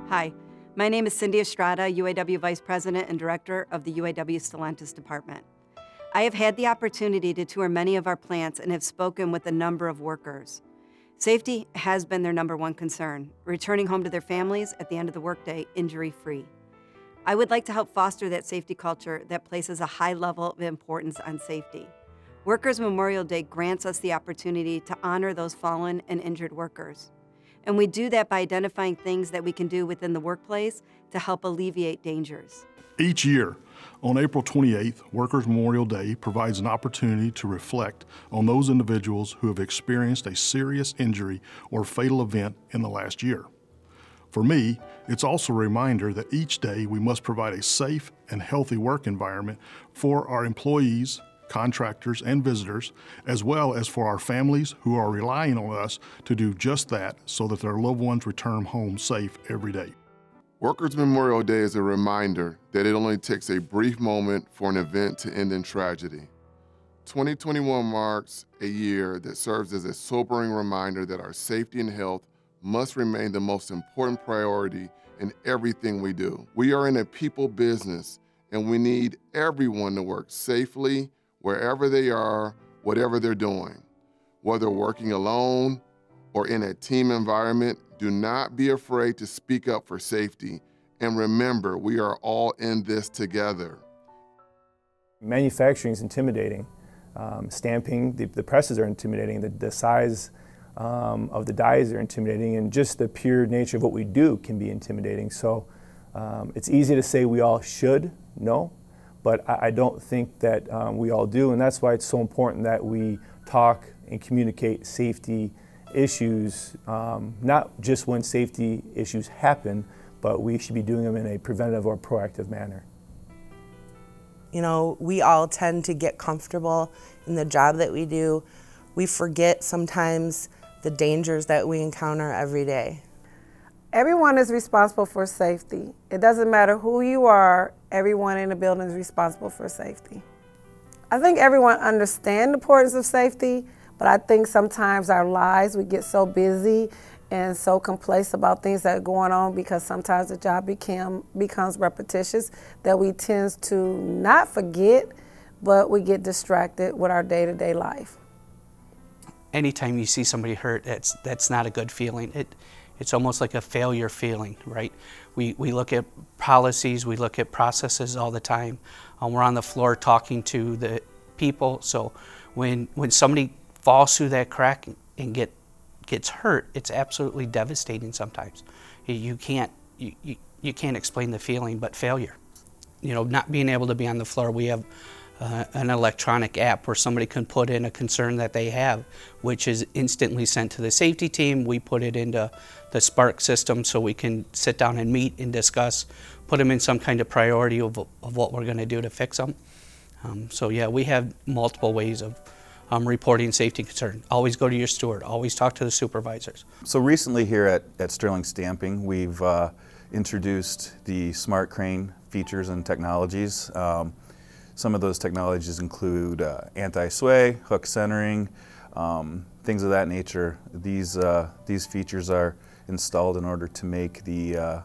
Hi, my name is Cindy Estrada, UAW Vice President and Director of the UAW Stellantis Department. I have had the opportunity to tour many of our plants and have spoken with a number of workers. Safety has been their number one concern, returning home to their families at the end of the workday injury-free. I would like to help foster that safety culture that places a high level of importance on safety. Workers' Memorial Day grants us the opportunity to honor those fallen and injured workers. And we do that by identifying things that we can do within the workplace to help alleviate dangers. Each year, on April 28th, Workers' Memorial Day provides an opportunity to reflect on those individuals who have experienced a serious injury or fatal event in the last year. For me, it's also a reminder that each day we must provide a safe and healthy work environment for our employees, contractors, and visitors, as well as for our families who are relying on us to do just that so that their loved ones return home safe every day. Workers' Memorial Day is a reminder that it only takes a brief moment for an event to end in tragedy. 2021 marks a year that serves as a sobering reminder that our safety and health must remain the most important priority in everything we do. We are in a people business, and we need everyone to work safely wherever they are, whatever they're doing. Whether working alone or in a team environment, do not be afraid to speak up for safety. And remember, we are all in this together. Manufacturing is intimidating. Stamping, the presses are intimidating. The size of the dies are intimidating, and just the pure nature of what we do can be intimidating. So it's easy to say we all should know, but I don't think that we all do, and that's why it's so important that we talk and communicate safety issues, not just when safety issues happen, but we should be doing them in a preventative or proactive manner. You know, we all tend to get comfortable in the job that we do. We forget sometimes the dangers that we encounter every day. Everyone is responsible for safety. It doesn't matter who you are, everyone in the building is responsible for safety. I think everyone understands the importance of safety, but I think sometimes our lives, we get so busy and so complacent about things that are going on because sometimes the job becomes repetitious that we tend to not forget, but we get distracted with our day-to-day life. Anytime you see somebody hurt, that's not a good feeling. It's almost like a failure feeling, right? We look at policies, we look at processes all the time. We're on the floor talking to the people, so when somebody falls through that crack and gets hurt, it's absolutely devastating sometimes. You can't explain the feeling, but failure. You know, not being able to be on the floor, we have an electronic app where somebody can put in a concern that they have, which is instantly sent to the safety team. We put it into the Spark system so we can sit down and meet and discuss, put them in some kind of priority of what we're going to do to fix them. So yeah, we have multiple ways of reporting safety concern. Always go to your steward, always talk to the supervisors. So recently here at Sterling Stamping, we've introduced the Smart Crane features and technologies. Some of those technologies include anti-sway, hook centering, things of that nature. These features are installed in order to make the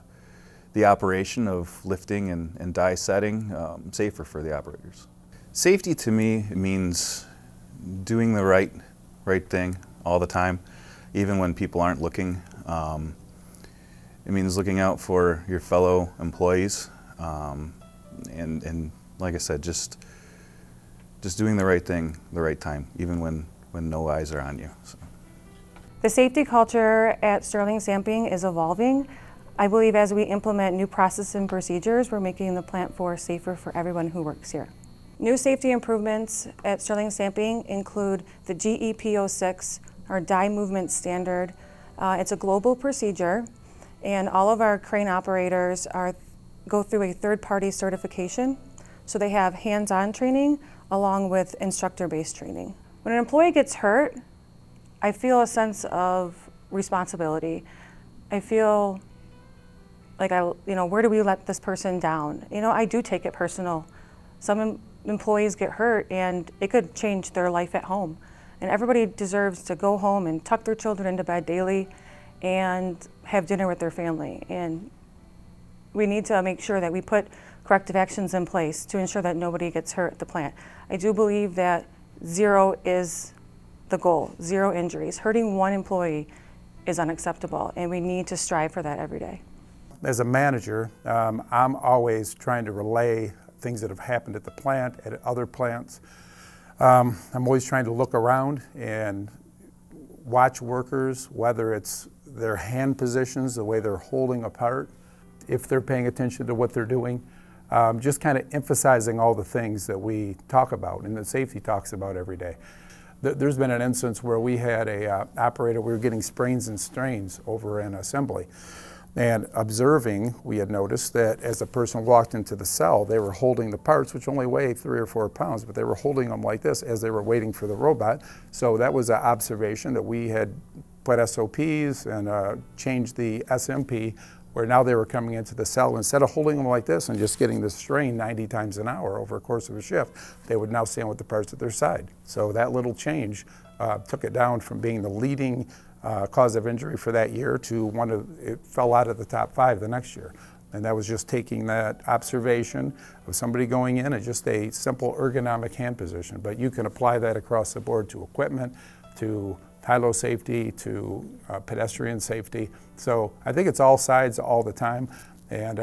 operation of lifting and die setting safer for the operators. Safety to me means doing the right thing all the time, even when people aren't looking. It means looking out for your fellow employees, and like I said, just doing the right thing the right time, even when no eyes are on you. So. The safety culture at Sterling Stamping is evolving. I believe as we implement new processes and procedures, we're making the plant floor safer for everyone who works here. New safety improvements at Sterling Stamping include the GEP06, our die movement standard. It's a global procedure, and all of our crane operators go through a third-party certification. So they have hands-on training along with instructor-based training. When an employee gets hurt, I feel a sense of responsibility. I feel like where do we let this person down? I do take it personal. Some employees get hurt and it could change their life at home. And everybody deserves to go home and tuck their children into bed daily and have dinner with their family. And we need to make sure that we put corrective actions in place to ensure that nobody gets hurt at the plant. I do believe that 0 is the goal, 0 injuries. Hurting one employee is unacceptable, and we need to strive for that every day. As a manager, I'm always trying to relay things that have happened at the plant, at other plants. I'm always trying to look around and watch workers, whether it's their hand positions, the way they're holding a part, if they're paying attention to what they're doing. Just kind of emphasizing all the things that we talk about and that safety talks about every day. There's been an instance where we had a operator, we were getting sprains and strains over an assembly. And observing, we had noticed that as a person walked into the cell, they were holding the parts, which only weigh 3 or 4 pounds, but they were holding them like this as they were waiting for the robot. So that was an observation that we had put SOPs and changed the SMP, where now they were coming into the cell. Instead of holding them like this and just getting the strain 90 times an hour over a course of a shift, they would now stand with the parts at their side. So that little change took it down from being the leading cause of injury for that year to it fell out of the top 5 the next year. And that was just taking that observation of somebody going in at just a simple ergonomic hand position. But you can apply that across the board to equipment, to high-low safety, to pedestrian safety. So I think it's all sides all the time. And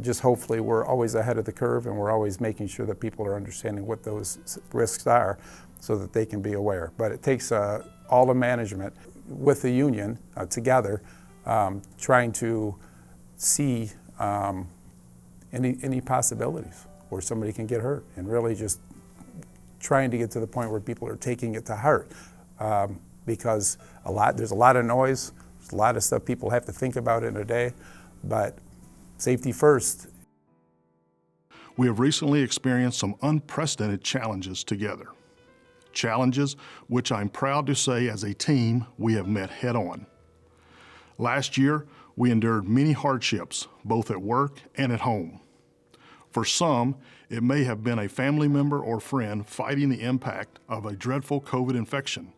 just hopefully we're always ahead of the curve, and we're always making sure that people are understanding what those risks are so that they can be aware. But it takes all the management with the union together, trying to see any possibilities where somebody can get hurt, and really just trying to get to the point where people are taking it to heart, because there's a lot of noise, there's a lot of stuff people have to think about in a day, but safety first. We have recently experienced some unprecedented challenges together. Challenges which I'm proud to say as a team we have met head on. Last year, we endured many hardships, both at work and at home. For some, it may have been a family member or friend fighting the impact of a dreadful COVID infection,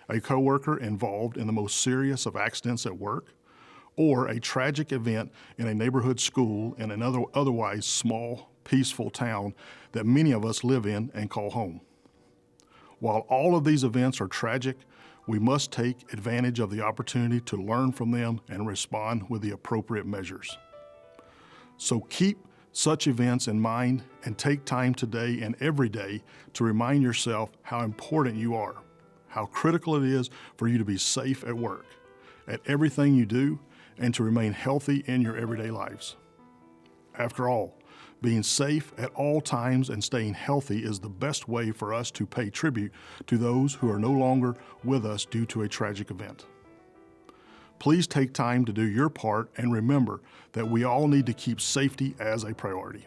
a coworker involved in the most serious of accidents at work, or a tragic event in a neighborhood school in an otherwise small, peaceful town that many of us live in and call home. While all of these events are tragic, we must take advantage of the opportunity to learn from them and respond with the appropriate measures. So keep such events in mind and take time today and every day to remind yourself how important you are, how critical it is for you to be safe at work, at everything you do, and to remain healthy in your everyday lives. After all, being safe at all times and staying healthy is the best way for us to pay tribute to those who are no longer with us due to a tragic event. Please take time to do your part and remember that we all need to keep safety as a priority.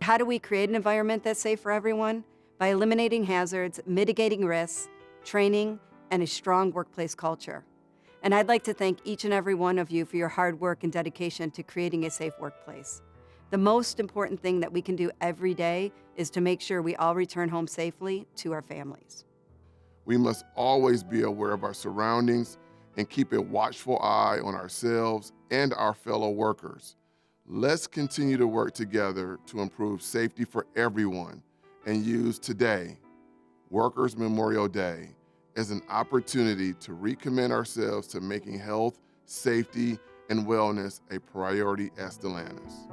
How do we create an environment that's safe for everyone? By eliminating hazards, mitigating risks, training, and a strong workplace culture. And I'd like to thank each and every one of you for your hard work and dedication to creating a safe workplace. The most important thing that we can do every day is to make sure we all return home safely to our families. We must always be aware of our surroundings and keep a watchful eye on ourselves and our fellow workers. Let's continue to work together to improve safety for everyone and use today, Workers' Memorial Day, as an opportunity to recommit ourselves to making health, safety, and wellness a priority at Stellantis.